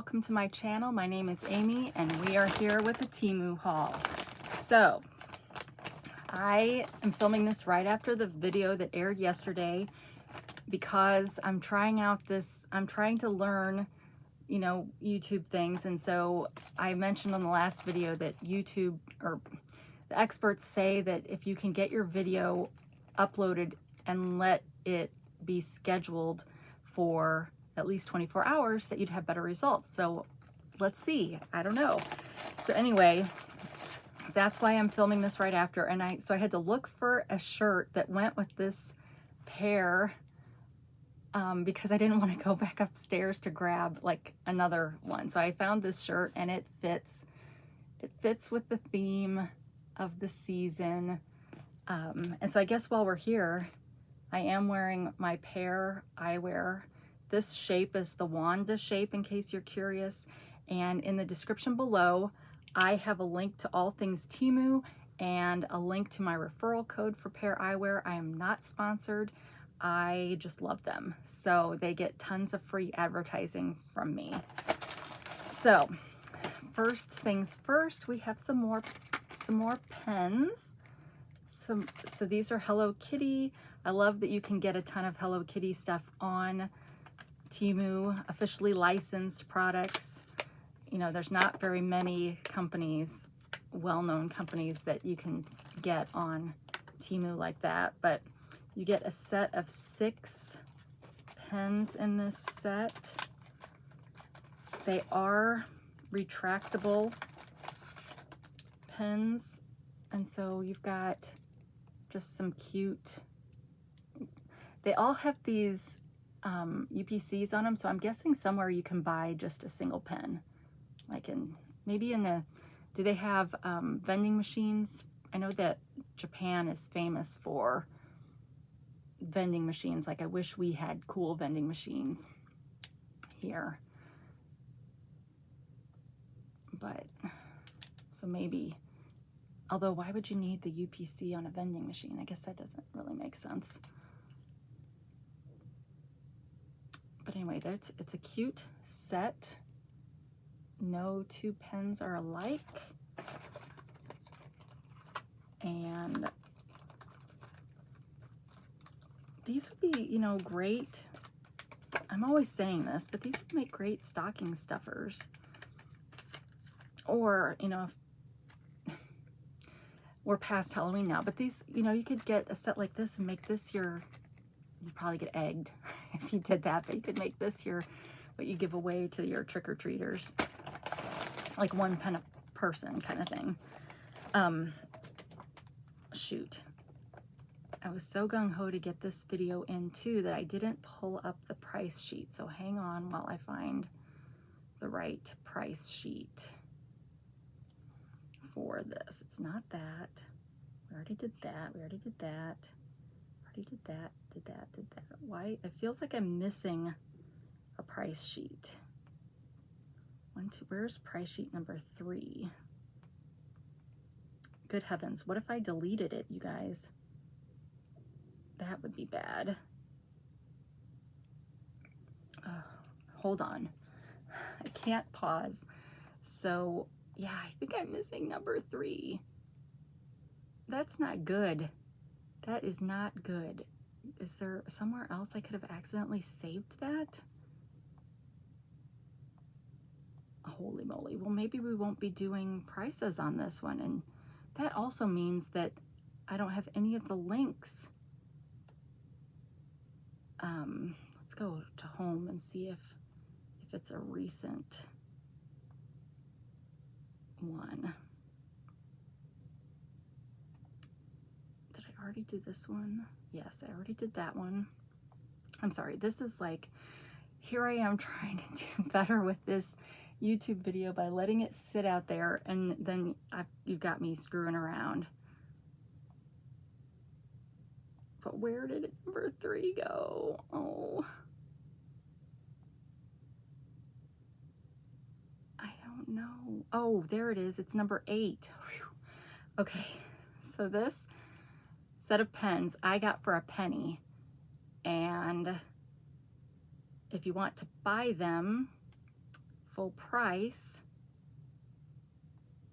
welcome to my channel. My name is Amy and we are here with a Temu haul. So I am filming this right after the video that aired yesterday because I'm trying to learn, you know, YouTube things. And so I mentioned on the last video that YouTube, or the experts say that if you can get your video uploaded and let it be scheduled for at least 24 hours, that you'd have better results. So let's see, I don't know. So anyway, that's why I'm filming this right after. And so I had to look for a shirt that went with this pair because I didn't want to go back upstairs to grab like another one. So I found this shirt and it fits with the theme of the season. And so I guess while we're here, I am wearing my pair Eyewear. This shape is the Wanda shape, in case you're curious. And in the description below, I have a link to all things Temu and a link to my referral code for pair Eyewear. I am not sponsored. I just love them. So they get tons of free advertising from me. So first things first, we have some more pens. So these are Hello Kitty. I love that you can get a ton of Hello Kitty stuff on Temu, officially licensed products. You know, there's not very many companies, well-known companies, that you can get on Temu like that, but you get a set of 6 pens in this set. They are retractable pens, and so you've got just some cute, they all have these UPCs on them, so I'm guessing somewhere you can buy just a single pen, like maybe in the, do they have vending machines? I know that Japan is famous for vending machines. Like, I wish we had cool vending machines here, but so maybe, although why would you need the UPC on a vending machine? I guess that doesn't really make sense. But anyway, it's a cute set. No two pens are alike. And these would be, you know, great. I'm always saying this, but these would make great stocking stuffers. Or, you know, we're past Halloween now, but these, you know, you could get a set like this and make this your, you'd probably get egged if you did that, but you could make this your, what you give away to your trick-or-treaters, like 1 pen a person kind of thing. Shoot, I was so gung-ho to get this video in too that I didn't pull up the price sheet, so hang on while I find the right price sheet for this. It's not that. We already did that. We already did that. Already did that. Did that. Why? It feels like I'm missing a price sheet. Where's price sheet number 3? Good heavens, what if I deleted it, you guys? That would be bad. Hold on. I can't pause. So, yeah, I think I'm missing number 3. That's not good. That is not good. Is there somewhere else I could have accidentally saved that? Holy moly. Well, maybe we won't be doing prices on this one. And that also means that I don't have any of the links. Let's go to home and see if it's a recent one. Did I already do this one? Yes, I already did that one. I'm sorry, this is like, here I am trying to do better with this YouTube video by letting it sit out there, and then you've got me screwing around. But where did number 3 go? Oh, I don't know. Oh, there it is. It's number 8. Whew. Okay, so this set of pens I got for a penny, and if you want to buy them full price,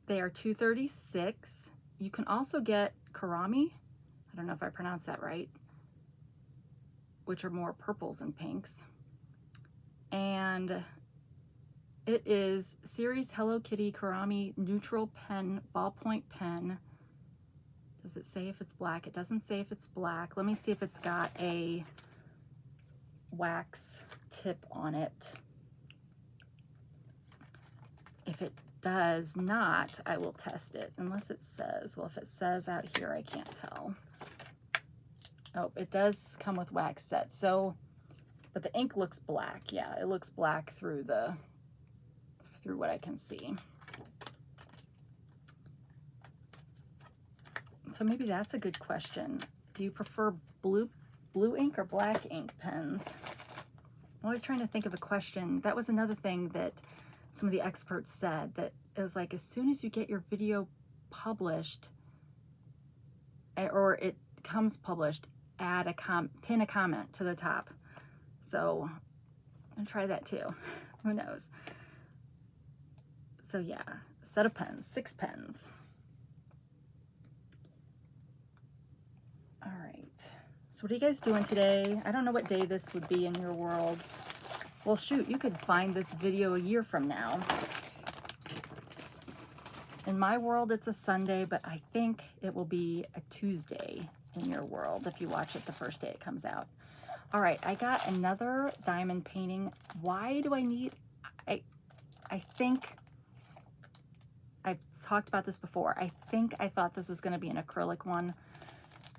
they are $236. You can also get Karami, I don't know if I pronounced that right, which are more purples and pinks. And it is Series Hello Kitty Karami Neutral Pen, Ballpoint Pen. Does it say if it's black? It doesn't say if it's black. Let me see if it's got a wax tip on it. If it does not, I will test it, unless it says, well, if it says out here, I can't tell. Oh, it does come with wax set. So, but the ink looks black. Yeah, it looks black through what I can see. So maybe that's a good question. Do you prefer blue ink or black ink pens? I'm always trying to think of a question. That was another thing that some of the experts said, that it was like, as soon as you get your video published, or it comes published, pin a comment to the top. So I'm gonna try that too. Who knows? So yeah, set of pens, 6 pens. All right, so what are you guys doing today? I don't know what day this would be in your world. Well, shoot, you could find this video a year from now. In my world, it's a Sunday, but I think it will be a Tuesday in your world if you watch it the first day it comes out. All right, I got another diamond painting. Why do I need, I think, I've talked about this before. I thought this was gonna be an acrylic one,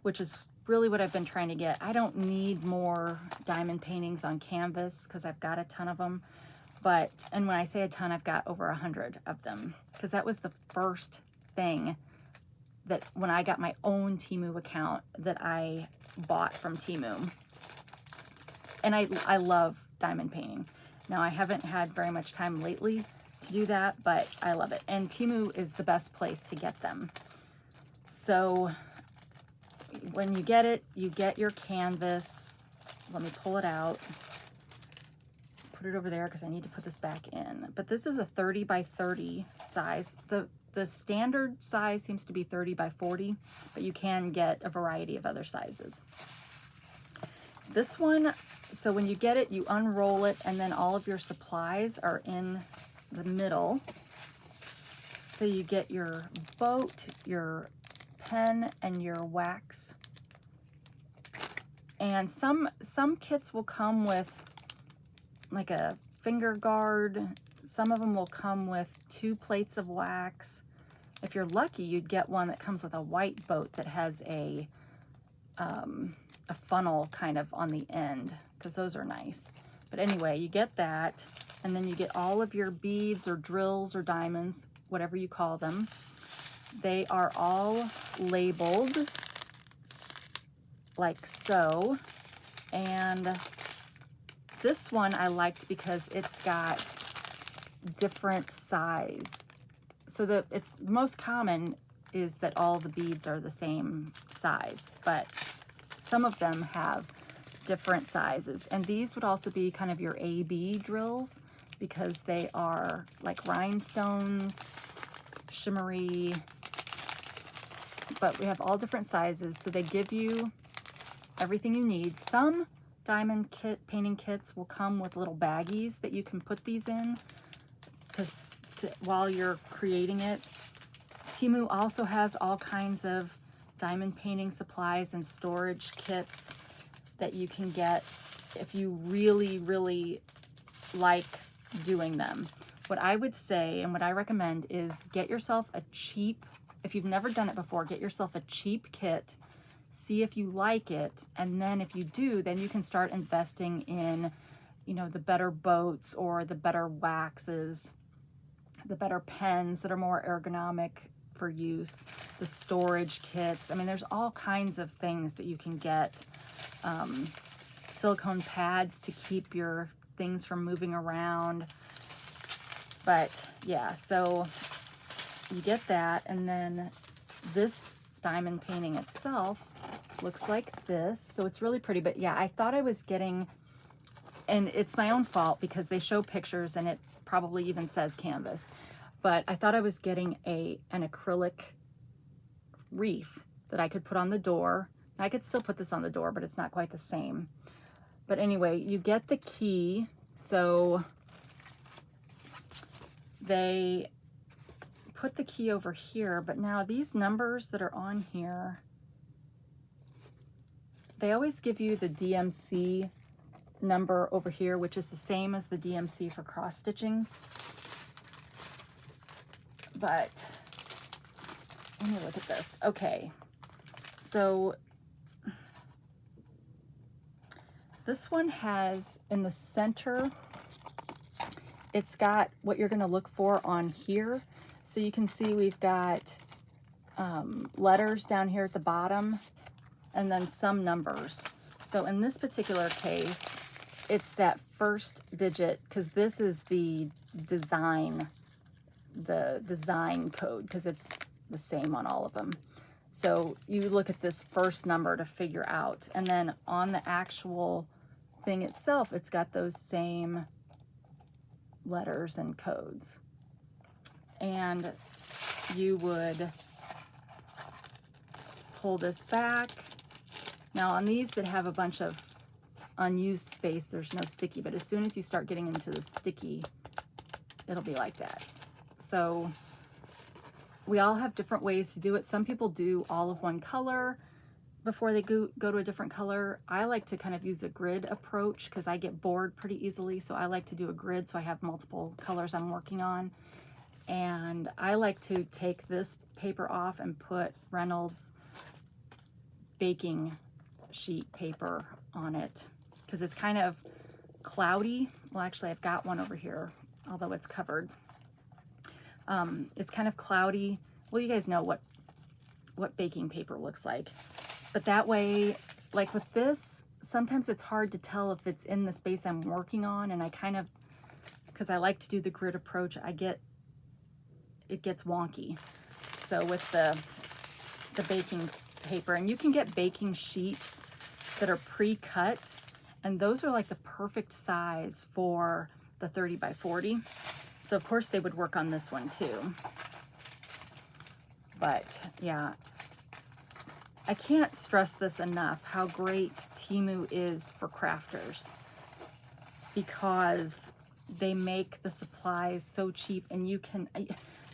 which is really what I've been trying to get. I don't need more diamond paintings on canvas because I've got a ton of them. But, and when I say a ton, I've got over 100 of them, because that was the first thing that when I got my own Temu account that I bought from Temu. And I love diamond painting. Now, I haven't had very much time lately to do that, but I love it. And Temu is the best place to get them. So when you get it, you get your canvas. Let me pull it out. Put it over there because I need to put this back in. But this is a 30 by 30 size. The standard size seems to be 30 by 40, but you can get a variety of other sizes. This one, so when you get it, you unroll it, and then all of your supplies are in the middle. So you get your boat, your pen, and your wax. And some kits will come with like a finger guard. Some of them will come with 2 plates of wax. If you're lucky, you'd get one that comes with a white boat that has a funnel kind of on the end, because those are nice. But anyway, you get that, and then you get all of your beads or drills or diamonds, whatever you call them. They are all labeled like so. And this one I liked because it's got different size. So the most common is that all the beads are the same size, but some of them have different sizes. And these would also be kind of your AB drills, because they are like rhinestones, shimmery, but we have all different sizes. So they give you everything you need. Some diamond painting kits will come with little baggies that you can put these in while you're creating it. Temu also has all kinds of diamond painting supplies and storage kits that you can get if you really, really like doing them. What I would say and what I recommend is get yourself a cheap, if you've never done it before, get yourself a cheap kit, see if you like it, and then if you do, then you can start investing in, you know, the better boats or the better waxes, the better pens that are more ergonomic for use, the storage kits. I mean, there's all kinds of things that you can get. Silicone pads to keep your things from moving around. But yeah, so you get that, and then this diamond painting itself looks like this. So it's really pretty, but yeah, I thought I was getting, and it's my own fault because they show pictures and it probably even says canvas. But I thought I was getting an acrylic wreath that I could put on the door. I could still put this on the door, but it's not quite the same. But anyway, you get the key. So they put the key over here, but now these numbers that are on here, they always give you the DMC number over here, which is the same as the DMC for cross stitching. But let me look at this. Okay, so this one has in the center, it's got what you're going to look for on here. So you can see we've got letters down here at the bottom and then some numbers. So in this particular case, it's that first digit, because this is the design code, because it's the same on all of them. So you look at this first number to figure out, and then on the actual thing itself, it's got those same letters and codes. And you would pull this back. Now on these that have a bunch of unused space, there's no sticky, but as soon as you start getting into the sticky, it'll be like that. So we all have different ways to do it. Some people do all of one color before they go to a different color. I like to kind of use a grid approach because I get bored pretty easily. So I like to do a grid so I have multiple colors I'm working on. And I like to take this paper off and put Reynolds baking sheet paper on it because it's kind of cloudy. Well, actually I've got one over here, although it's covered. It's kind of cloudy. Well, you guys know what baking paper looks like. But that way, like with this, sometimes it's hard to tell if it's in the space I'm working on, and I kind of, because I like to do the grid approach, it gets wonky. So with the baking paper, and you can get baking sheets that are pre-cut, and those are like the perfect size for the 30 by 40. So of course they would work on this one too. But yeah, I can't stress this enough, how great Temu is for crafters, because they make the supplies so cheap, and you can,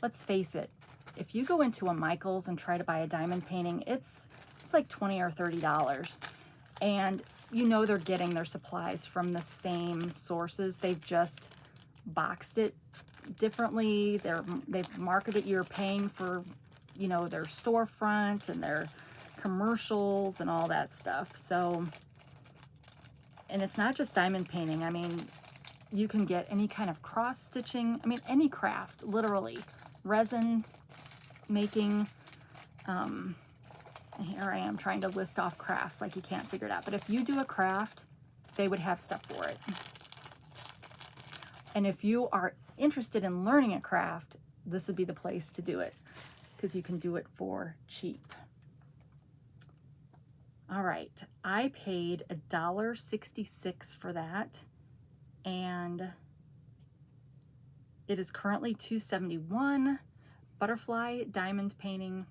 let's face it, if you go into a Michael's and try to buy a diamond painting, it's like $20 or $30. And you know they're getting their supplies from the same sources. They've just boxed it differently. They've marketed, you're paying for, you know, their storefront and their commercials and all that stuff. So, and it's not just diamond painting. I mean, you can get any kind of cross stitching. I mean, any craft, literally. Resin making. Here I am trying to list off crafts like you can't figure it out. But if you do a craft, they would have stuff for it. And if you are interested in learning a craft, this would be the place to do it, because you can do it for cheap. All right, I paid $1.66 for that, and it is currently $2.71. Butterfly diamond painting,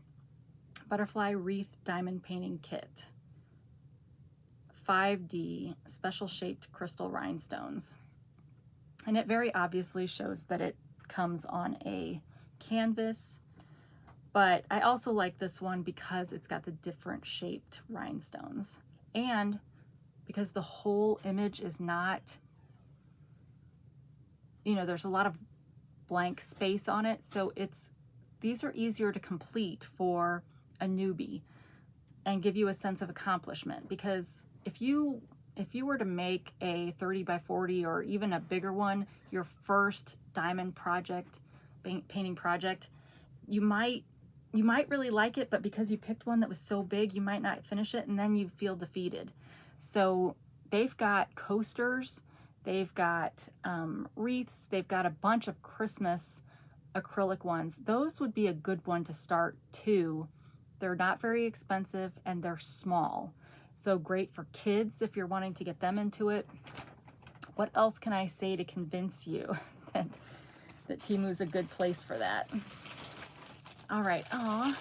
butterfly wreath diamond painting kit, 5D special shaped crystal rhinestones. And it very obviously shows that it comes on a canvas, but I also like this one because it's got the different shaped rhinestones, and because the whole image is not, you know, there's a lot of blank space on it, so these are easier to complete for a newbie and give you a sense of accomplishment. Because if you were to make a 30 by 40 or even a bigger one, your first diamond project, painting project, you might really like it, but because you picked one that was so big, you might not finish it, and then you feel defeated. So they've got coasters, they've got wreaths, they've got a bunch of Christmas acrylic ones. Those would be a good one to start too. They're not very expensive and they're small. So great for kids if you're wanting to get them into it. What else can I say to convince you that Temu's a good place for that. All right, aw.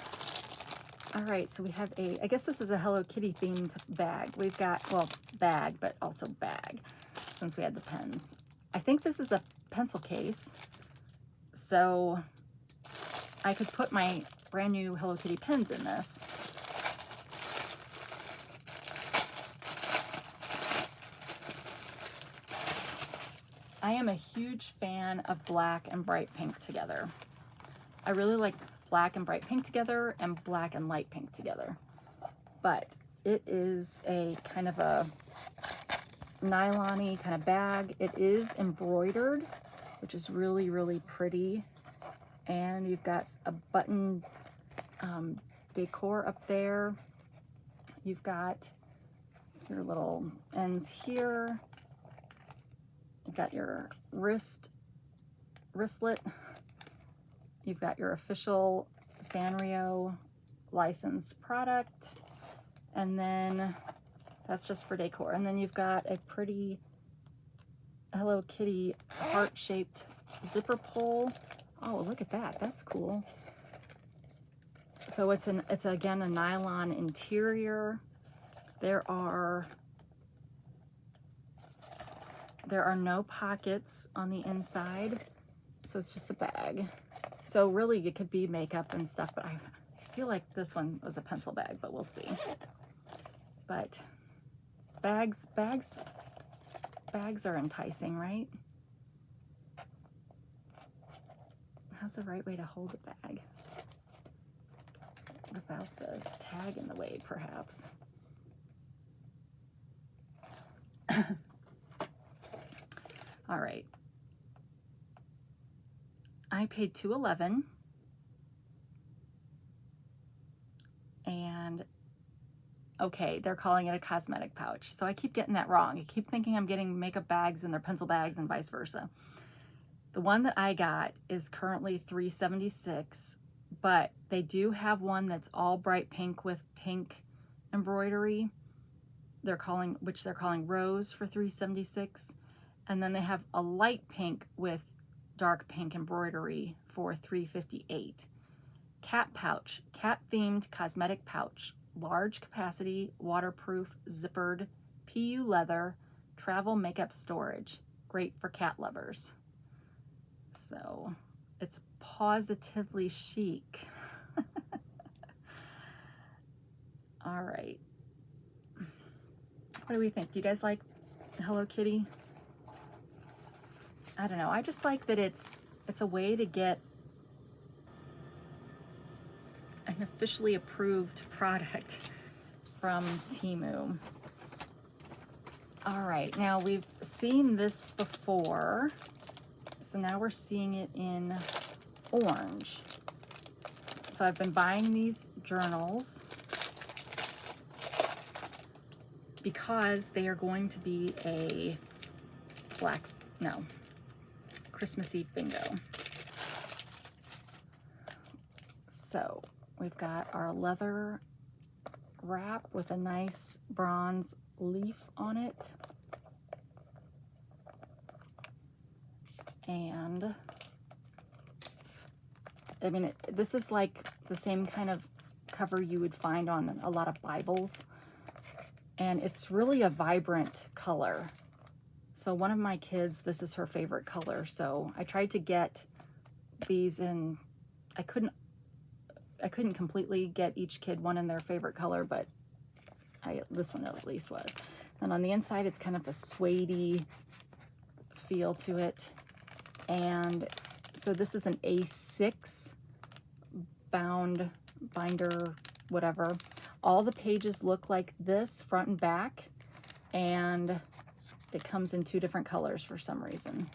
All right, so we have I guess this is a Hello Kitty themed bag. We've got, well, bag, but also bag, since we had the pens. I think this is a pencil case, so I could put my brand new Hello Kitty pens in this. I am a huge fan of black and bright pink together. I really like black and bright pink together and black and light pink together. But it is a kind of a nylon-y kind of bag. It is embroidered, which is really, really pretty. And you've got a button decor up there. You've got your little ends here. You've got your wristlet. You've got your official Sanrio licensed product. And then that's just for decor. And then you've got a pretty Hello Kitty heart-shaped zipper pull. Oh, look at that. That's cool. So it's again a nylon interior. There are no pockets on the inside, so it's just a bag. So really it could be makeup and stuff, but I feel like this one was a pencil bag, but we'll see. But bags are enticing, right? How's the right way to hold a bag without the tag in the way, perhaps? All right. I paid $2.11, and okay, they're calling it a cosmetic pouch. So I keep getting that wrong. I keep thinking I'm getting makeup bags and they're pencil bags and vice versa. The one that I got is currently $3.76, but they do have one that's all bright pink with pink embroidery. Which they're calling Rose for $3.76. And then they have a light pink with dark pink embroidery for $3.58. Cat pouch, cat themed cosmetic pouch, large capacity, waterproof, zippered, PU leather, travel makeup storage. Great for cat lovers. So it's positively chic. All right. What do we think? Do you guys like Hello Kitty? I don't know. I just like that it's a way to get an officially approved product from Temu. All right, now we've seen this before, so now we're seeing it in orange. So I've been buying these journals because they are going to be a Christmas Eve bingo. So we've got our leather wrap with a nice bronze leaf on it. And I mean, this is like the same kind of cover you would find on a lot of Bibles. And it's really a vibrant color. So one of my kids, this is her favorite color. So I tried to get these in, I couldn't completely get each kid one in their favorite color, but this one at least was. And on the inside, it's kind of a suede-y feel to it. And so this is an A6 binder, whatever. All the pages look like this, front and back, and it comes in 2 different colors for some reason.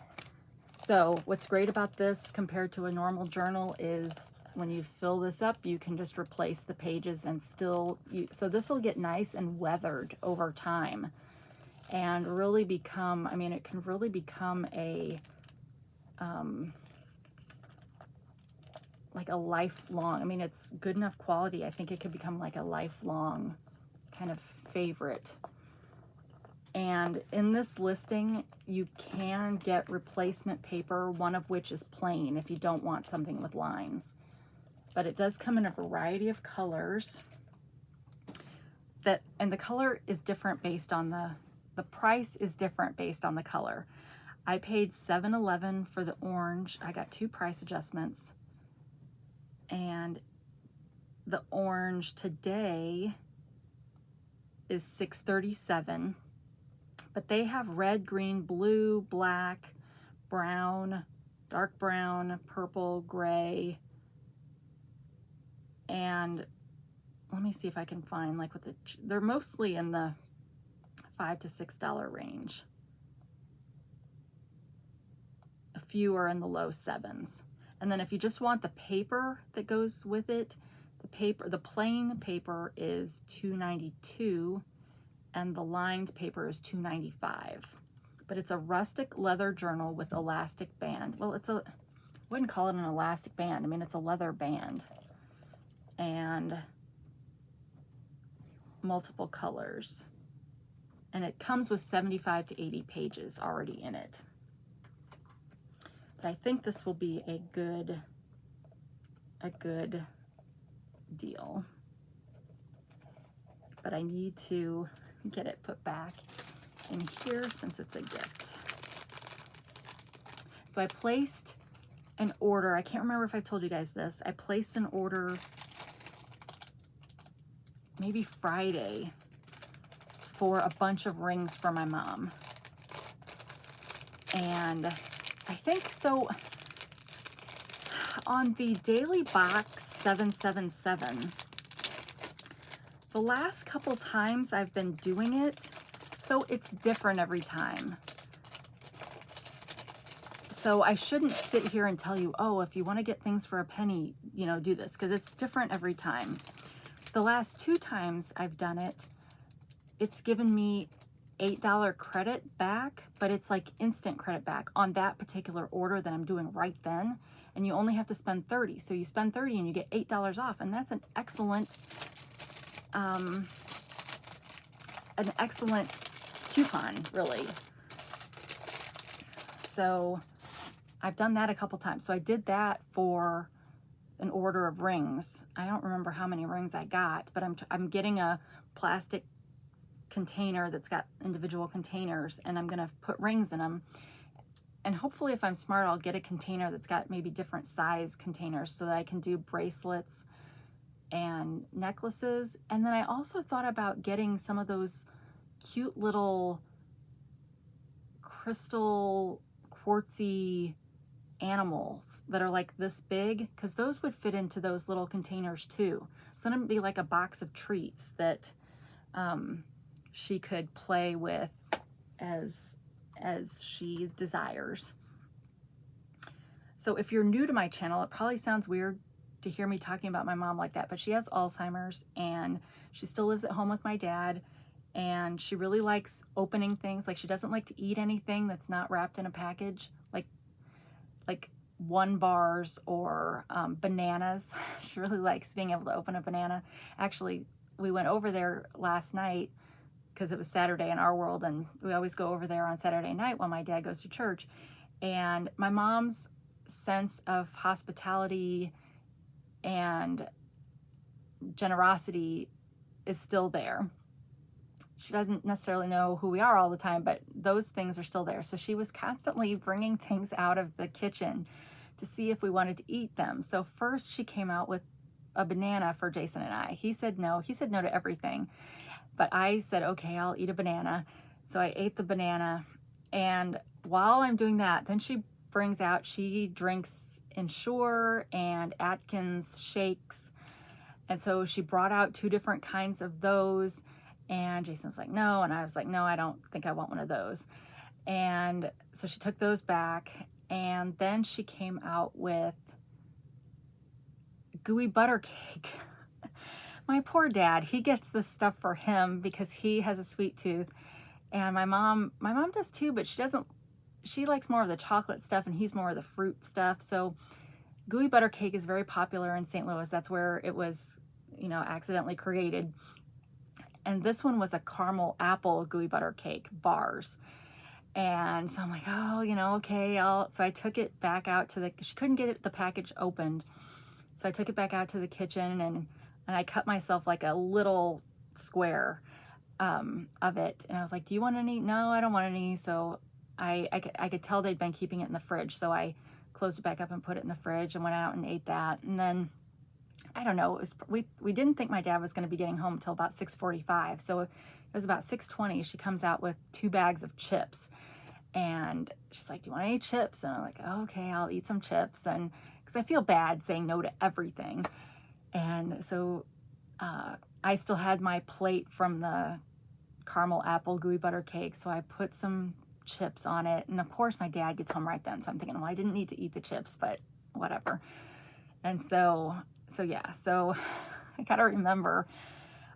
So what's great about this compared to a normal journal is when you fill this up, you can just replace the pages and so this will get nice and weathered over time and really become, I mean, it can really become a, like a lifelong, I mean, it's good enough quality. I think it could become like a lifelong kind of favorite. And in this listing, you can get replacement paper, one of which is plain if you don't want something with lines. But it does come in a variety of colors. And the color is different based on the price is different based on the color. I paid $7.11 for the orange. I got 2 price adjustments. And the orange today is $6.37. But they have red, green, blue, black, brown, dark brown, purple, gray, and let me see if I can find like what they're mostly in the $5 to $6 range. A few are in the low 7s. And then if you just want the paper that goes with it, the plain paper is $2.92. And the lined paper is $2.95. But it's a rustic leather journal with elastic band. Well, I wouldn't call it an elastic band. I mean, it's a leather band. And multiple colors. And it comes with 75 to 80 pages already in it. But I think this will be a good deal. But I need to get it put back in here since it's a gift. So I placed an order. I can't remember if I've told you guys this. I placed an order maybe Friday for a bunch of rings for my mom. And I think so on the daily box 777, the last couple times I've been doing it, so it's different every time. So I shouldn't sit here and tell you, oh, if you want to get things for a penny, you know, do this, because it's different every time. The last 2 times I've done it, it's given me $8 credit back, but it's like instant credit back on that particular order that I'm doing right then. And you only have to spend $30. So you spend $30 and you get $8 off. And that's an excellent coupon, really. So I've done that a couple times. So I did that for an order of rings. I don't remember how many rings I got, but I'm getting a plastic container that's got individual containers, and I'm gonna put rings in them. And hopefully, if I'm smart, I'll get a container that's got maybe different size containers so that I can do bracelets and necklaces. And then I also thought about getting some of those cute little crystal quartzy animals that are like this big, because those would fit into those little containers too. So it'd be like a box of treats that she could play with as she desires. So if you're new to my channel, it probably sounds weird to hear me talking about my mom like that, but she has Alzheimer's and she still lives at home with my dad, and she really likes opening things. Like, she doesn't like to eat anything that's not wrapped in a package, like 1 bars or bananas. She really likes being able to open a banana. Actually, we went over there last night because it was Saturday in our world, and we always go over there on Saturday night while my dad goes to church. And my mom's sense of hospitality and generosity is still there. She doesn't necessarily know who we are all the time, but those things are still there. So she was constantly bringing things out of the kitchen to see if we wanted to eat them. So first she came out with a banana for Jason and I. He said no. He said no to everything. But I said, okay, I'll eat a banana. So I ate the banana. And while I'm doing that, then she brings out, she drinks Ensure and Atkins shakes. And so she brought out 2 different kinds of those. And Jason was like, no. And I was like, no, I don't think I want one of those. And so she took those back. And then she came out with gooey butter cake. My poor dad, he gets this stuff for him because he has a sweet tooth. And my mom does too, but she likes more of the chocolate stuff and he's more of the fruit stuff. So gooey butter cake is very popular in St. Louis. That's where it was, you know, accidentally created. And this one was a caramel apple gooey butter cake, bars. And so I'm like, oh, you know, okay, so I took it back out to she couldn't get the package opened. So I took it back out to the kitchen, and I cut myself like a little square of it. And I was like, do you want any? No, I don't want any. So I could tell they'd been keeping it in the fridge. So I closed it back up and put it in the fridge and went out and ate that. And then, I don't know, we didn't think my dad was going to be getting home until about 6:45. So it was about 6:20. She comes out with 2 bags of chips. And she's like, do you want any chips? And I'm like, oh, okay, I'll eat some chips. And because I feel bad saying no to everything. And so I still had my plate from the caramel apple gooey butter cake. So I put some chips on it. And of course my dad gets home right then. So I'm thinking, well, I didn't need to eat the chips, but whatever. And so yeah, so I gotta remember,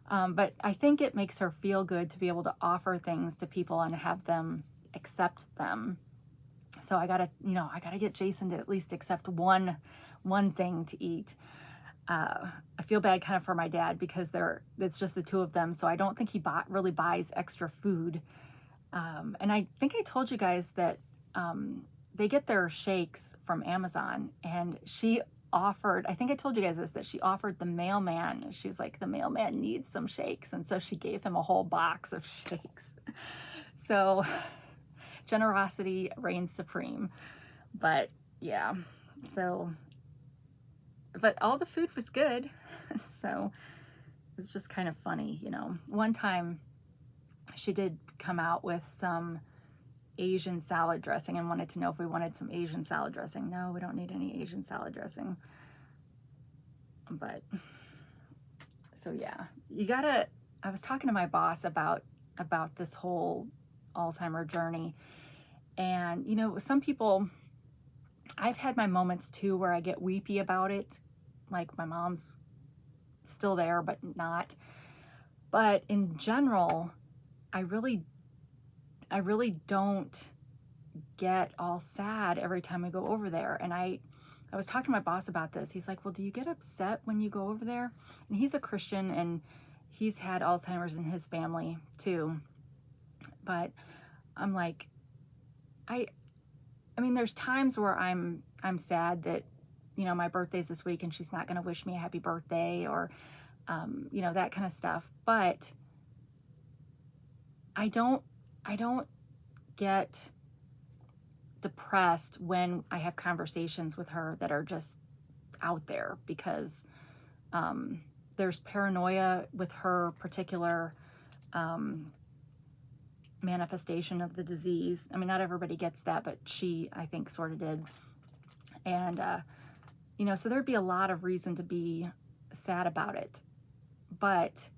but I think it makes her feel good to be able to offer things to people and have them accept them. So I gotta get Jason to at least accept one thing to eat. I feel bad kind of for my dad because it's just the two of them. So I don't think he really buys extra food. And I think I told you guys that they get their shakes from Amazon, and she offered, I think I told you guys this, that she offered the mailman. She's like, the mailman needs some shakes. And so she gave him a whole box of shakes. So generosity reigns supreme. But yeah, so, but all the food was good. So it's just kind of funny, you know. One time she did come out with some Asian salad dressing and wanted to know if we wanted some Asian salad dressing. No, we don't need any Asian salad dressing. But so yeah, I was talking to my boss about this whole Alzheimer journey. And you know, some people, I've had my moments too where I get weepy about it. Like my mom's still there, but not. But in general, I really don't get all sad every time we go over there. And I was talking to my boss about this. He's like, well, do you get upset when you go over there? And he's a Christian, and he's had Alzheimer's in his family too. But I'm like, I mean, there's times where I'm sad that, you know, my birthday's this week and she's not going to wish me a happy birthday, or, you know, that kind of stuff. But I don't get depressed when I have conversations with her that are just out there, because there's paranoia with her particular manifestation of the disease. I mean, not everybody gets that, but she, I think, sort of did. And, you know, so there'd be a lot of reason to be sad about it. But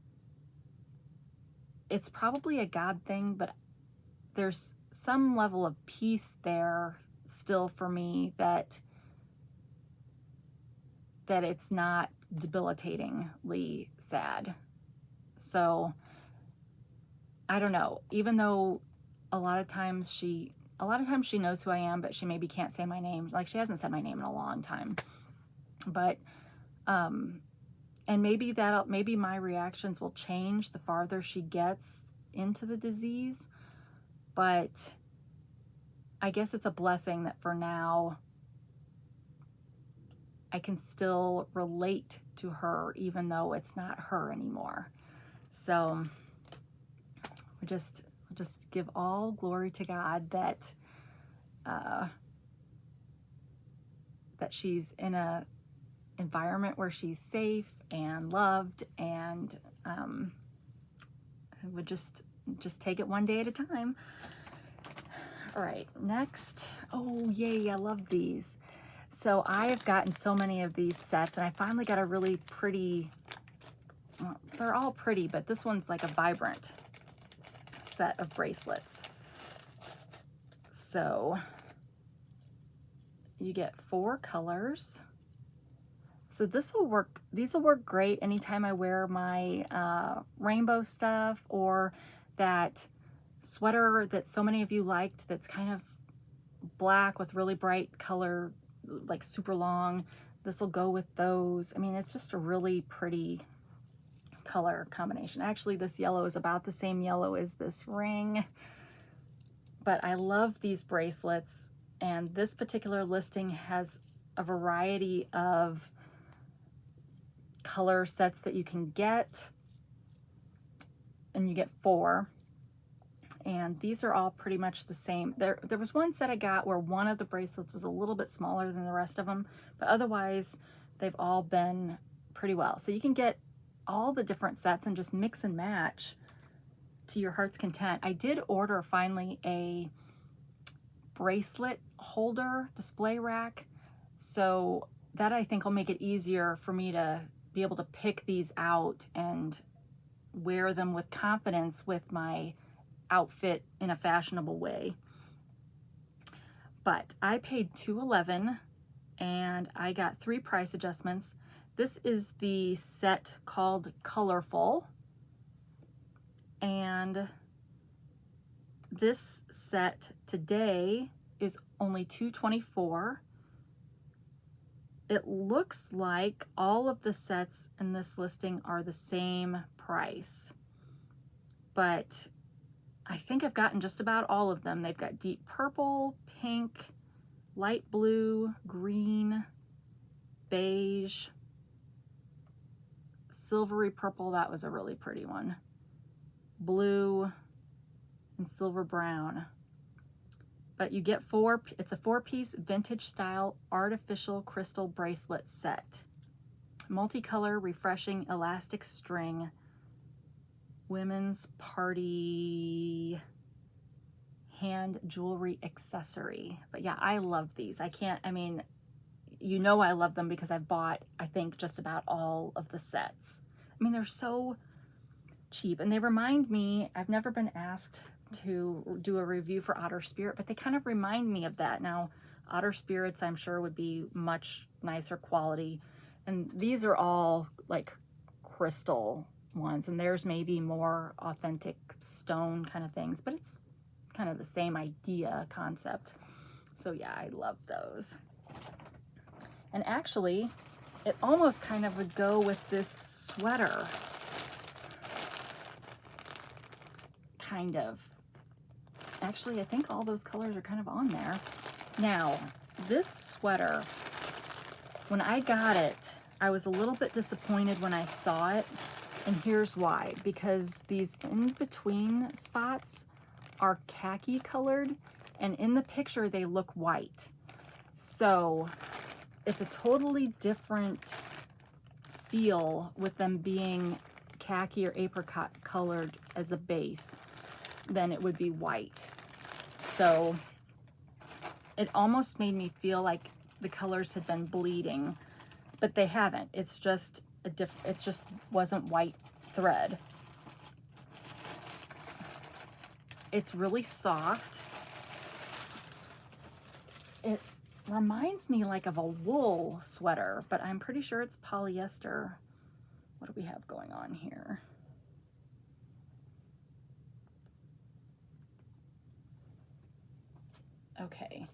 it's probably a God thing, but there's some level of peace there still for me, that it's not debilitatingly sad. So I don't know, even though a lot of times she knows who I am, but she maybe can't say my name. Like, she hasn't said my name in a long time. But and maybe my reactions will change the farther she gets into the disease. But I guess it's a blessing that for now I can still relate to her, even though it's not her anymore. So we just give all glory to God that that she's in a environment where she's safe and loved, and would just take it one day at a time. All right, next. Oh, yay, I love these. So I have gotten so many of these sets, and I finally got a really pretty, well, they're all pretty, but this one's like a vibrant set of bracelets. So you get 4 colors. So these will work great anytime I wear my rainbow stuff, or that sweater that so many of you liked that's kind of black with really bright color, like super long. This will go with those. I mean, it's just a really pretty color combination. Actually, this yellow is about the same yellow as this ring, but I love these bracelets, and this particular listing has a variety of color sets that you can get, and you get 4. And these are all pretty much the same. There was one set I got where one of the bracelets was a little bit smaller than the rest of them, but otherwise they've all been pretty well. So you can get all the different sets and just mix and match to your heart's content. I did order finally a bracelet holder display rack, so that I think will make it easier for me to be able to pick these out and wear them with confidence with my outfit in a fashionable way. But I paid $211 and I got 3 price adjustments. This is the set called Colorful, and this set today is only $224. It looks like all of the sets in this listing are the same price, but I think I've gotten just about all of them. They've got deep purple, pink, light blue, green, beige, silvery purple, that was a really pretty one, blue, and silver brown. But you get 4, it's a 4-piece vintage style artificial crystal bracelet set. Multicolor, refreshing elastic string, women's party hand jewelry accessory. But yeah, I love these. I mean, you know I love them because I've bought, I think, just about all of the sets. I mean, they're so cheap, and they remind me, I've never been asked to do a review for Otter Spirit, but they kind of remind me of that. Now, Otter Spirits, I'm sure, would be much nicer quality, and these are all like crystal ones, and there's maybe more authentic stone kind of things, but it's kind of the same idea concept. So yeah, I love those. And actually, it almost kind of would go with this sweater. Kind of. Actually, I think all those colors are kind of on there. Now, this sweater, when I got it, I was a little bit disappointed when I saw it. And here's why. Because these in-between spots are khaki colored, and in the picture they look white. So it's a totally different feel with them being khaki or apricot colored as a base than it would be white. So it almost made me feel like the colors had been bleeding, but they haven't. It's just it's just wasn't white thread. It's really soft. It reminds me like of a wool sweater, but I'm pretty sure it's polyester. What do we have going on here? Okay,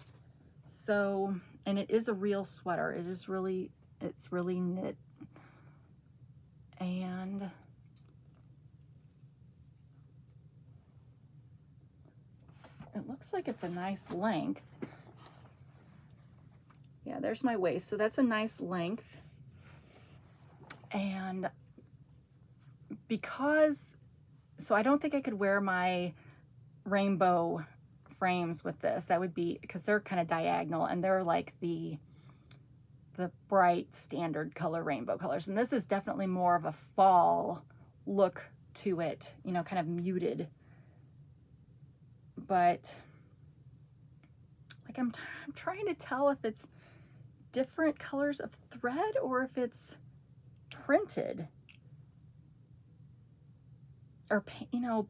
so, and it is a real sweater. It is really, it's really knit. And it looks like it's a nice length. Yeah, there's my waist. So that's a nice length. And because, so I don't think I could wear my rainbow frames with this. That would be, because they're kind of diagonal and they're like the bright standard color rainbow colors. And this is definitely more of a fall look to it, you know, kind of muted. But like I'm trying to tell if it's different colors of thread or if it's printed, or, you know,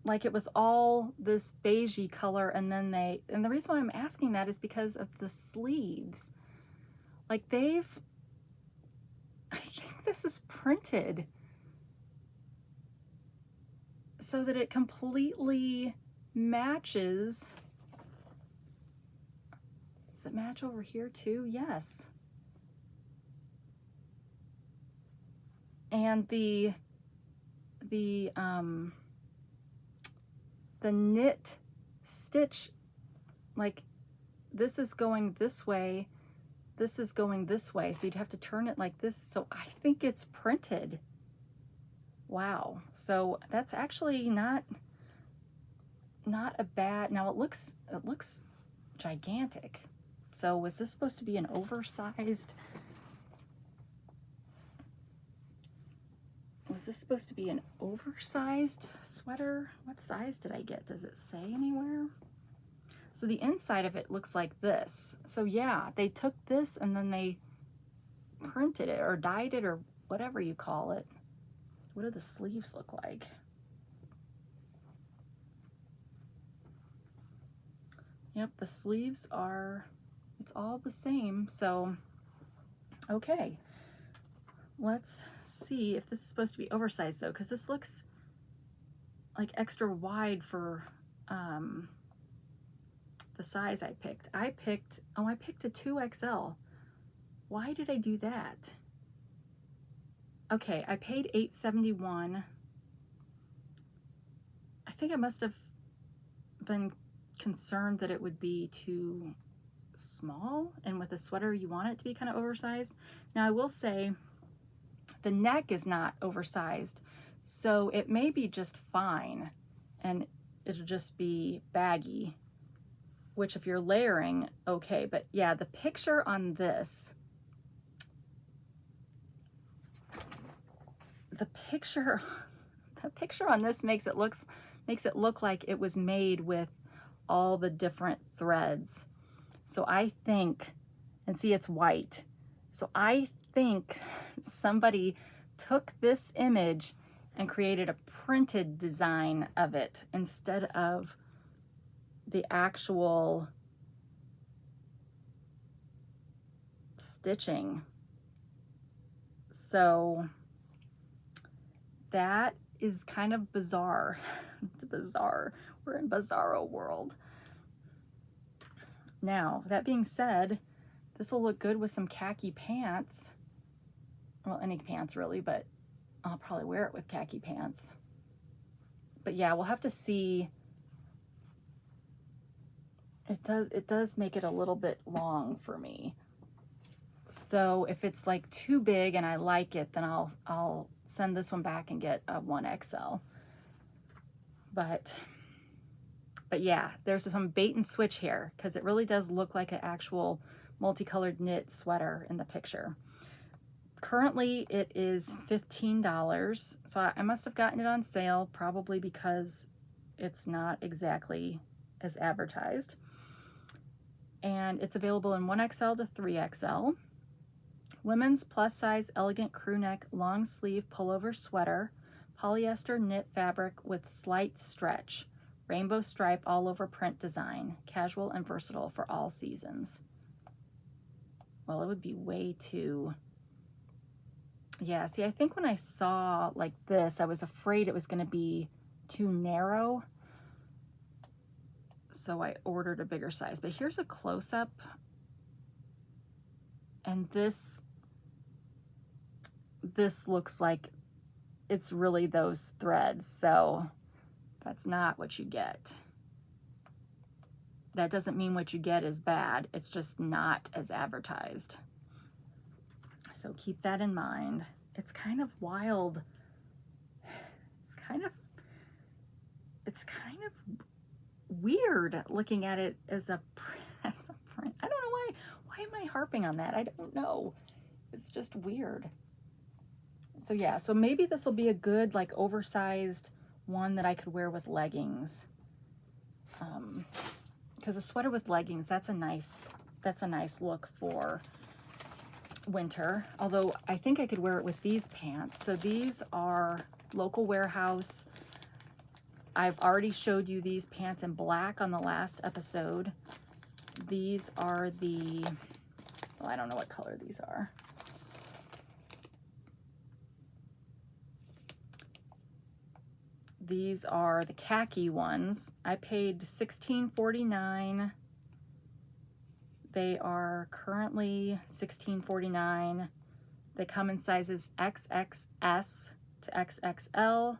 like it was all this beigey color, and then and the reason why I'm asking that is because of the sleeves. Like I think this is printed so that it completely matches. Does it match over here too? Yes. And the the knit stitch, like this is going this way, this is going this way, so you'd have to turn it like this. So I think it's printed. Wow. So that's actually not a bad, now it looks gigantic. So was this supposed to be an oversized, sweater? What size did I get? Does it say anywhere? So the inside of it looks like this. So yeah, they took this and then they printed it or dyed it or whatever you call it. What do the sleeves look like? Yep, the sleeves are, it's all the same. So, okay. Let's see if this is supposed to be oversized though, because this looks like extra wide for the size I picked. I picked a 2XL. Why did I do that? Okay, I paid $8.71. I think I must have been concerned that it would be too small, and with a sweater you want it to be kind of oversized. Now I will say the neck is not oversized, so it may be just fine and it'll just be baggy, which if you're layering, okay. But yeah, the picture on this, the picture on this makes it look like it was made with all the different threads. So I think, and see it's white, so I think somebody took this image and created a printed design of it instead of the actual stitching. So that is kind of bizarre. It's bizarre. We're in bizarro world. Now, that being said, this will look good with some khaki pants. Well, any pants really, but I'll probably wear it with khaki pants. But yeah, we'll have to see. It does make it a little bit long for me. So if it's like too big and I like it, then I'll send this one back and get a 1XL. But yeah, there's some bait and switch here because it really does look like an actual multicolored knit sweater in the picture. Currently it is $15, so I must have gotten it on sale, probably because it's not exactly as advertised. And it's available in 1XL to 3XL. Women's plus size elegant crew neck long sleeve pullover sweater, polyester knit fabric with slight stretch, rainbow stripe all over print design, casual and versatile for all seasons. Well, it would be way too, yeah, see, I think when I saw like this, I was afraid it was going to be too narrow. So I ordered a bigger size, but here's a close-up. And this looks like it's really those threads. So that's not what you get. That doesn't mean what you get is bad. It's just not as advertised. So keep that in mind. It's kind of wild. It's kind of weird looking at it as a print. I don't know why am I harping on that? I don't know. It's just weird. So yeah, so maybe this will be a good like oversized one that I could wear with leggings. Because a sweater with leggings, that's a nice look for winter. Although I think I could wear it with these pants. So these are Local Warehouse. I've already showed you these pants in black on the last episode. These are the, well, I don't know what color these are. These are the khaki ones. I paid $16.49. They are currently $16.49. They come in sizes XXS to XXL.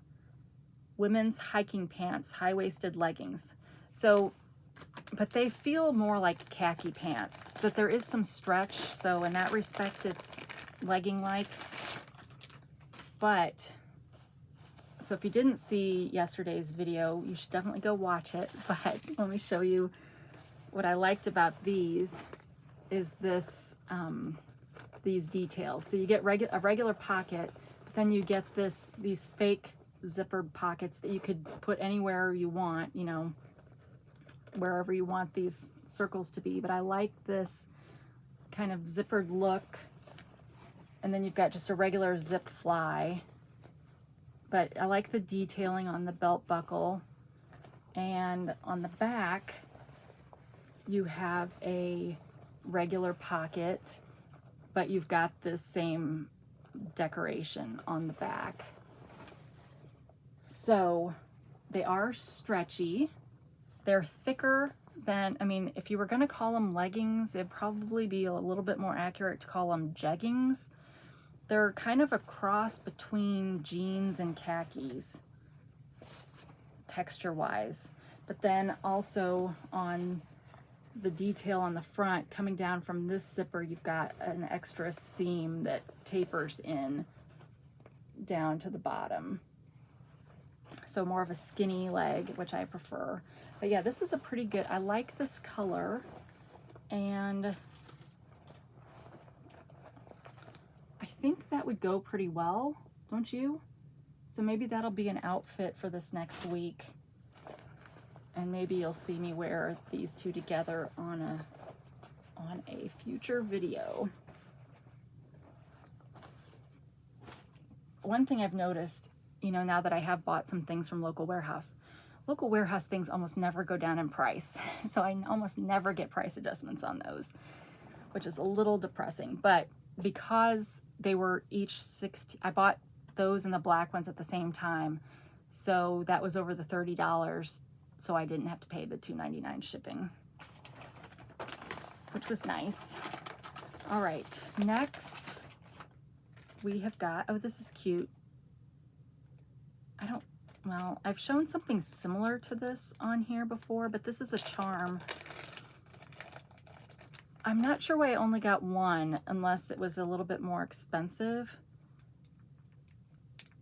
women's hiking pants, high-waisted leggings. So, but they feel more like khaki pants, but there is some stretch. So in that respect, it's legging-like. But, so if you didn't see yesterday's video, you should definitely go watch it. But let me show you what I liked about these is this, these details. So you get a regular pocket, but then you get these fake zippered pockets that you could put anywhere you want, you know, wherever you want these circles to be. But I like this kind of zippered look. And then you've got just a regular zip fly. But I like the detailing on the belt buckle. And on the back, you have a regular pocket, but you've got this same decoration on the back. So they are stretchy. They're thicker than, I mean, if you were going to call them leggings, it'd probably be a little bit more accurate to call them jeggings. They're kind of a cross between jeans and khakis, texture-wise. But then also on the detail on the front, coming down from this zipper, you've got an extra seam that tapers in down to the bottom. So more of a skinny leg, which I prefer. But yeah, this is a pretty good, I like this color. And I think that would go pretty well, don't you? So maybe that'll be an outfit for this next week. And maybe you'll see me wear these two together on a future video. One thing I've noticed, you know, now that I have bought some things from local warehouse things almost never go down in price. So I almost never get price adjustments on those, which is a little depressing. But because they were each 60, I bought those and the black ones at the same time. So that was over the $30. So I didn't have to pay the $2.99 shipping, which was nice. All right, next we have got, oh, this is cute. Well, I've shown something similar to this on here before, but this is a charm. I'm not sure why I only got one, unless it was a little bit more expensive.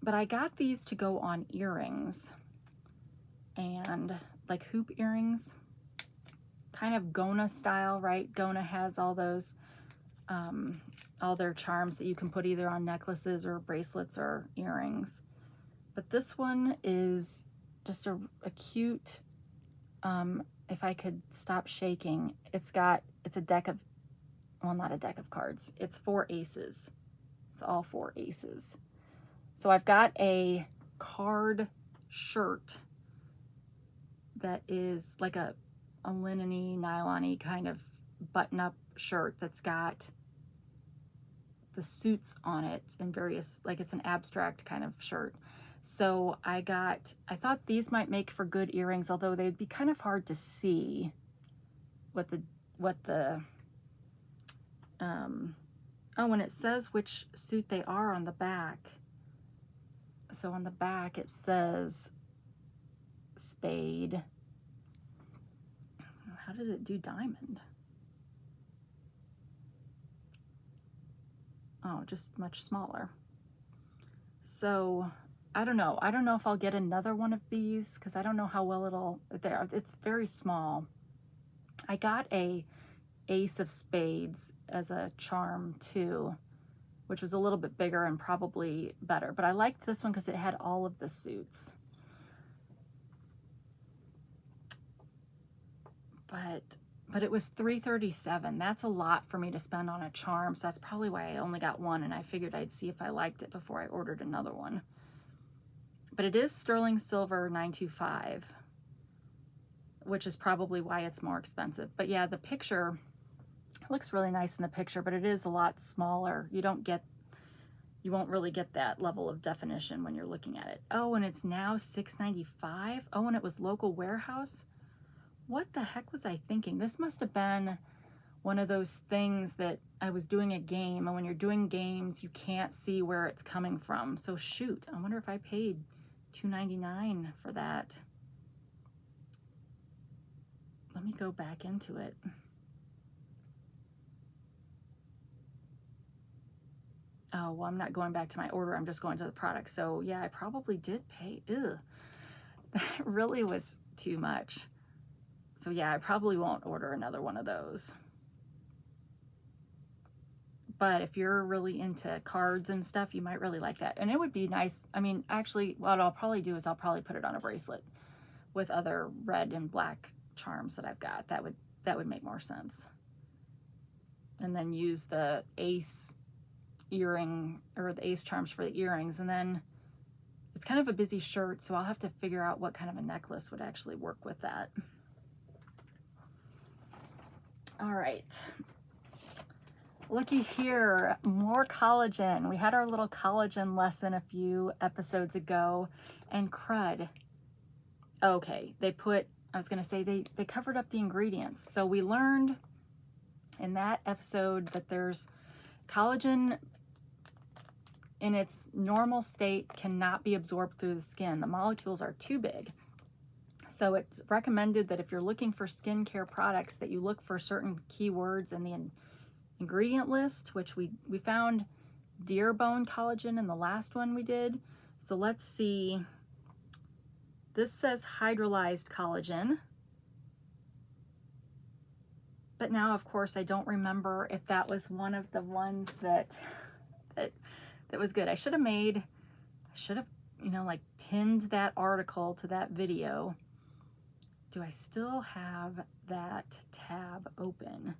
But I got these to go on earrings, and like hoop earrings, kind of Gona style, right? Gona has all those, all their charms that you can put either on necklaces or bracelets or earrings. But this one is just a cute, if I could stop shaking, it's a deck of, well, not a deck of cards. It's 4 aces. It's all 4 aces. So I've got a card shirt that is like a linen-y, nylon-y kind of button-up shirt that's got the suits on it in various, like it's an abstract kind of shirt. So I thought these might make for good earrings, although they'd be kind of hard to see what the oh, and it says which suit they are on the back. So on the back it says spade. How did it do diamond? Oh, just much smaller. So I don't know. I don't know if I'll get another one of these because I don't know how well it's very small. I got a ace of spades as a charm too, which was a little bit bigger and probably better. But I liked this one because it had all of the suits. But it was $3.37. That's a lot for me to spend on a charm, so that's probably why I only got one, and I figured I'd see if I liked it before I ordered another one. But it is sterling silver 925, which is probably why it's more expensive. But yeah, the picture looks really nice in the picture, but it is a lot smaller. You won't really get that level of definition when you're looking at it. Oh, and it's now $6.95. Oh, and it was local warehouse. What the heck was I thinking? This must have been one of those things that I was doing a game, and when you're doing games, you can't see where it's coming from. So shoot, I wonder if I paid $2.99 for that. Let me go back into it. Oh, well, I'm not going back to my order. I'm just going to the product. So yeah, I probably did pay. Ugh, that really was too much. So yeah, I probably won't order another one of those. But if you're really into cards and stuff, you might really like that. And it would be nice. I mean, actually, what I'll probably do is I'll probably put it on a bracelet with other red and black charms that I've got. That would make more sense. And then use the ace earring or the ace charms for the earrings. And then it's kind of a busy shirt, so I'll have to figure out what kind of a necklace would actually work with that. All right. Looky here, more collagen. We had our little collagen lesson a few episodes ago, and crud. Okay, they put, I was gonna say they covered up the ingredients. So we learned in that episode that there's collagen in its normal state cannot be absorbed through the skin. The molecules are too big. So it's recommended that if you're looking for skincare products that you look for certain keywords in the ingredient list, which we found deer bone collagen in the last one we did. So let's see. This says hydrolyzed collagen. But now, of course, I don't remember if that was one of the ones that was good. I should have, you know, like pinned that article to that video. Do I still have that tab open?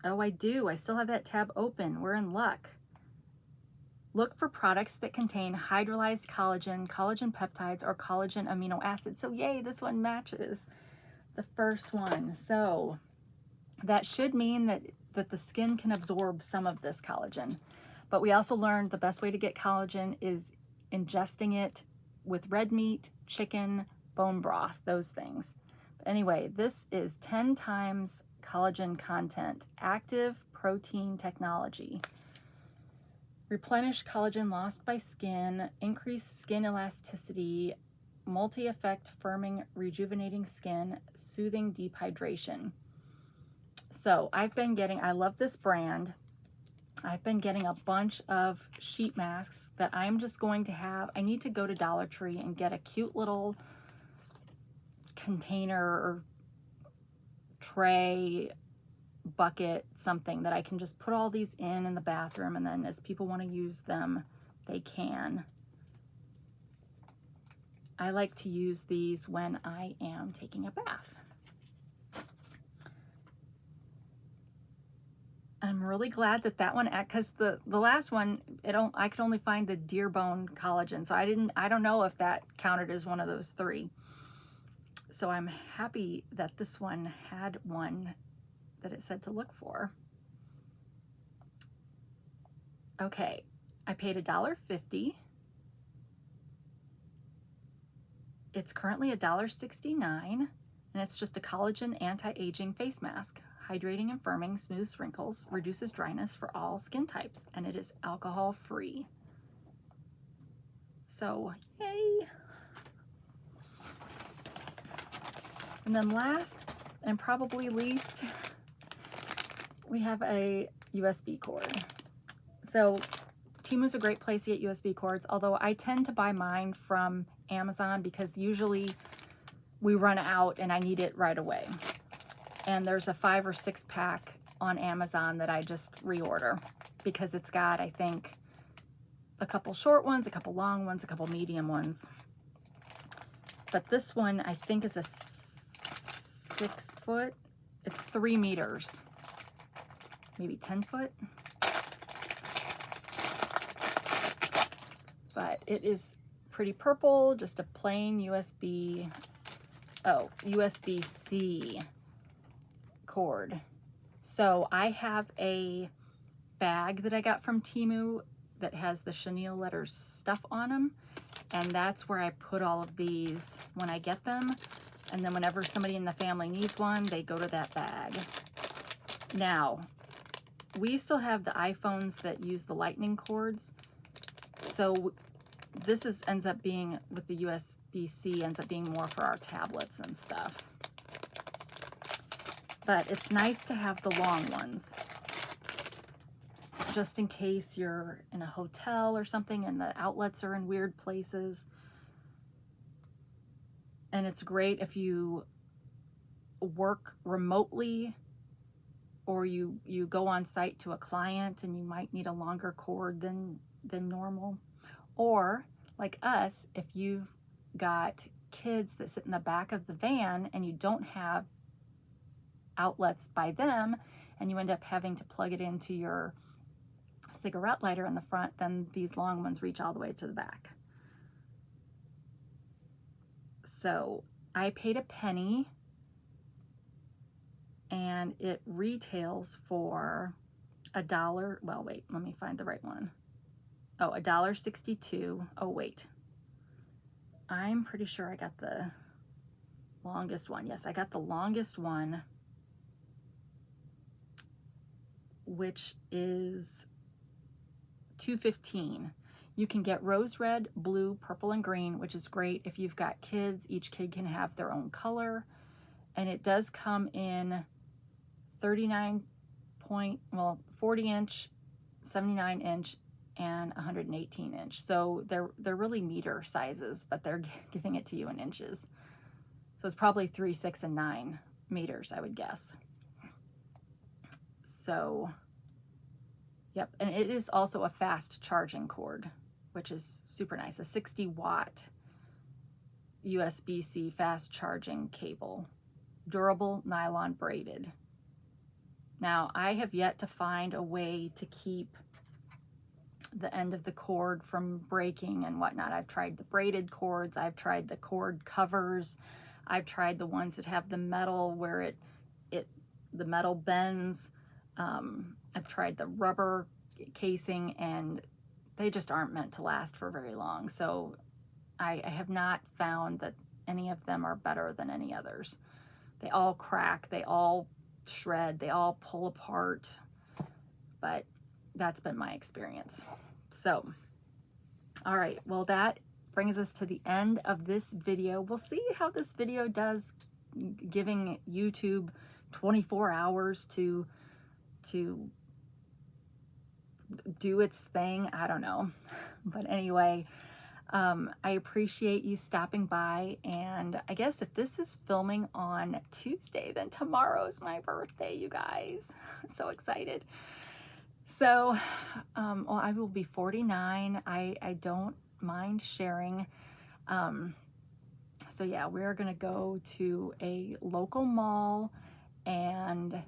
Oh, I do. I still have that tab open. We're in luck. Look for products that contain hydrolyzed collagen, collagen peptides, or collagen amino acids. So yay, this one matches the first one. So that should mean that the skin can absorb some of this collagen. But we also learned the best way to get collagen is ingesting it with red meat, chicken, bone broth, those things. But anyway, this is 10 times collagen content, active protein technology. Replenish collagen lost by skin, increase skin elasticity, multi-effect firming, rejuvenating skin, soothing deep hydration. So I've been getting, I love this brand. I've been getting a bunch of sheet masks that I'm just going to have. I need to go to Dollar Tree and get a cute little container or tray, bucket, something that I can just put all these in the bathroom, and then as people want to use them, they can. I like to use these when I am taking a bath. I'm really glad that that one, because the last one, I could only find the deer bone collagen, so I don't know if that counted as one of those three. So I'm happy that this one had one that it said to look for. Okay, I paid $1.50. It's currently $1.69, and it's just a collagen anti-aging face mask. Hydrating and firming, smooths wrinkles, reduces dryness for all skin types, and it is alcohol free. So, yay! And then last, and probably least, we have a USB cord. So Temu's a great place to get USB cords, although I tend to buy mine from Amazon because usually we run out and I need it right away. And there's a 5 or 6 pack on Amazon that I just reorder because it's got, I think, a couple short ones, a couple long ones, a couple medium ones. But this one I think is a 6 foot. It's 3 meters, maybe 10 foot. But it is pretty purple, just a plain USB, USB-C cord. So I have a bag that I got from Temu that has the chenille letters stuff on them, and that's where I put all of these when I get them, and then whenever somebody in the family needs one, they go to that bag. Now, we still have the iPhones that use the lightning cords, so this ends up being, with the USB-C, ends up being more for our tablets and stuff. But it's nice to have the long ones, just in case you're in a hotel or something and the outlets are in weird places. And it's great if you work remotely, or you go on site to a client and you might need a longer cord than normal. Or like us, if you've got kids that sit in the back of the van and you don't have outlets by them, and you end up having to plug it into your cigarette lighter in the front, then these long ones reach all the way to the back. So I paid a penny, and it retails for $1. Well, wait, let me find the right one. Oh, $1.62. Oh, wait. I'm pretty sure I got the longest one. Yes, I got the longest one, which is $2.15. You can get rose red, blue, purple, and green, which is great if you've got kids. Each kid can have their own color. And it does come in 40 inch, 79 inch, and 118 inch. So they're really meter sizes, but they're giving it to you in inches. So it's probably 3, 6, and 9 meters, I would guess. So, yep. And it is also a fast charging cord, which is super nice. A 60-watt USB-C fast charging cable. Durable, nylon braided. Now, I have yet to find a way to keep the end of the cord from breaking and whatnot. I've tried the braided cords, I've tried the cord covers, I've tried the ones that have the metal where the metal bends. I've tried the rubber casing, and they just aren't meant to last for very long. So I have not found that any of them are better than any others. They all crack, they all shred, they all pull apart, but that's been my experience. So, all right, well, that brings us to the end of this video. We'll see how this video does, giving YouTube 24 hours to do its thing. I don't know. But anyway, I appreciate you stopping by, and I guess if this is filming on Tuesday, then tomorrow's my birthday, you guys. I'm so excited. So, well, I will be 49. I don't mind sharing. So yeah, we're gonna go to a local mall, and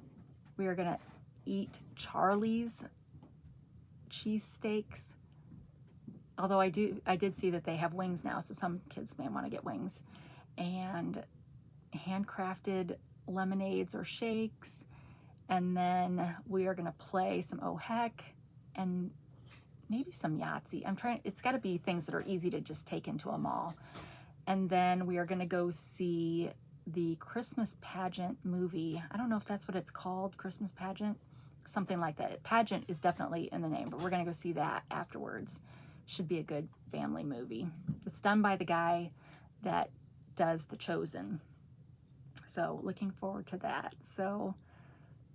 we are gonna eat Charlie's cheesesteaks. Although I did see that they have wings now, so some kids may want to get wings. And handcrafted lemonades or shakes. And then we are gonna play some Oh Heck and maybe some Yahtzee. It's gotta be things that are easy to just take into a mall. And then we are gonna go see the Christmas pageant movie. I don't know if that's what it's called, Christmas pageant, something like that. Pageant is definitely in the name, but we're gonna go see that afterwards. Should be a good family movie. It's done by the guy that does The Chosen. So looking forward to that. So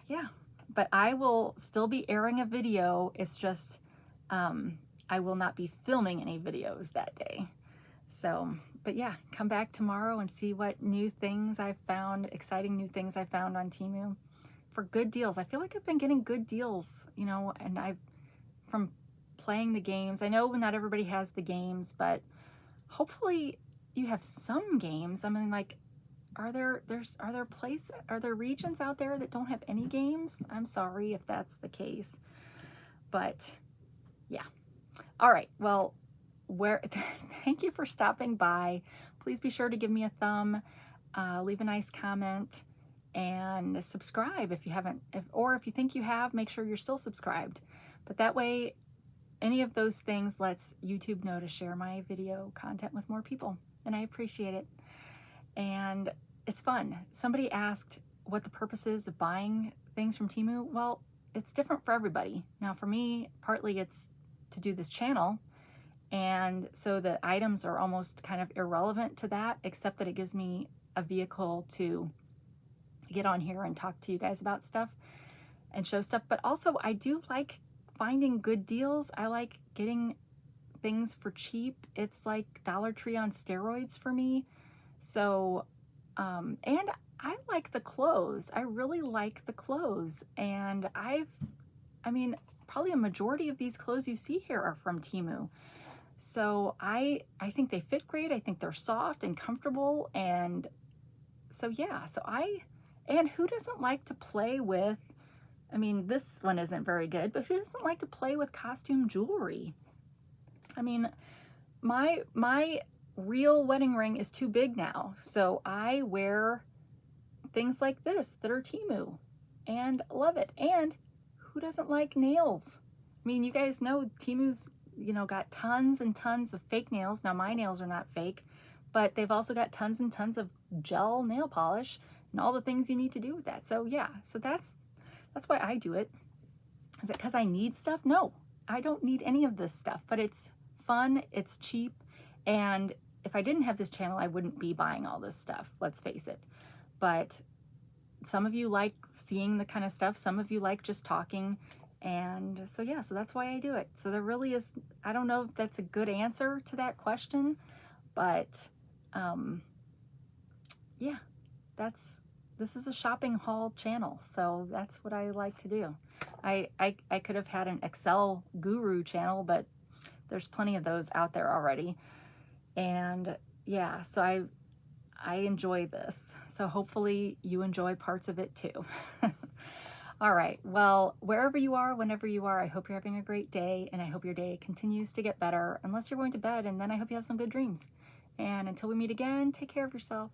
yeah, but I will still be airing a video. It's just, I will not be filming any videos that day. So, but yeah, come back tomorrow and see what new things I've found, exciting new things I found on Temu for good deals. I feel like I've been getting good deals, you know, and from playing the games. I know not everybody has the games, but hopefully you have some games. I mean, like, are there regions out there that don't have any games? I'm sorry if that's the case, but yeah. All right, well, thank you for stopping by. Please be sure to give me a thumb, leave a nice comment, and subscribe if you haven't, or if you think you have, make sure you're still subscribed. But that way, any of those things lets YouTube know to share my video content with more people, and I appreciate it. And it's fun. Somebody asked what the purpose is of buying things from Temu. Well, it's different for everybody. Now for me, partly it's to do this channel, And so the items are almost kind of irrelevant to that, except that it gives me a vehicle to get on here and talk to you guys about stuff and show stuff. But also I do like finding good deals. I like getting things for cheap. It's like Dollar Tree on steroids for me. So, and I like the clothes. I really like the clothes. And I mean, probably a majority of these clothes you see here are from Temu. So I think they fit great. I think they're soft and comfortable. And so, yeah, and who doesn't like to play with, I mean, this one isn't very good, but who doesn't like to play with costume jewelry? I mean, my real wedding ring is too big now. So I wear things like this that are Temu and love it. And who doesn't like nails? I mean, you guys know Temu's, you know, got tons and tons of fake nails. Now my nails are not fake, but they've also got tons and tons of gel nail polish and all the things you need to do with that. So yeah, so that's why I do it. Is it because I need stuff? No, I don't need any of this stuff, but it's fun, it's cheap, and if I didn't have this channel, I wouldn't be buying all this stuff, let's face it. But some of you like seeing the kind of stuff, some of you like just talking, and so yeah, so that's why I do it. So there really is, I don't know if that's a good answer to that question, but yeah, this is a shopping haul channel, so that's what I like to do. I could have had an Excel guru channel, but there's plenty of those out there already. And yeah, so I enjoy this. So hopefully you enjoy parts of it too. All right, well, wherever you are, whenever you are, I hope you're having a great day, and I hope your day continues to get better, unless you're going to bed, and then I hope you have some good dreams. And until we meet again, take care of yourself.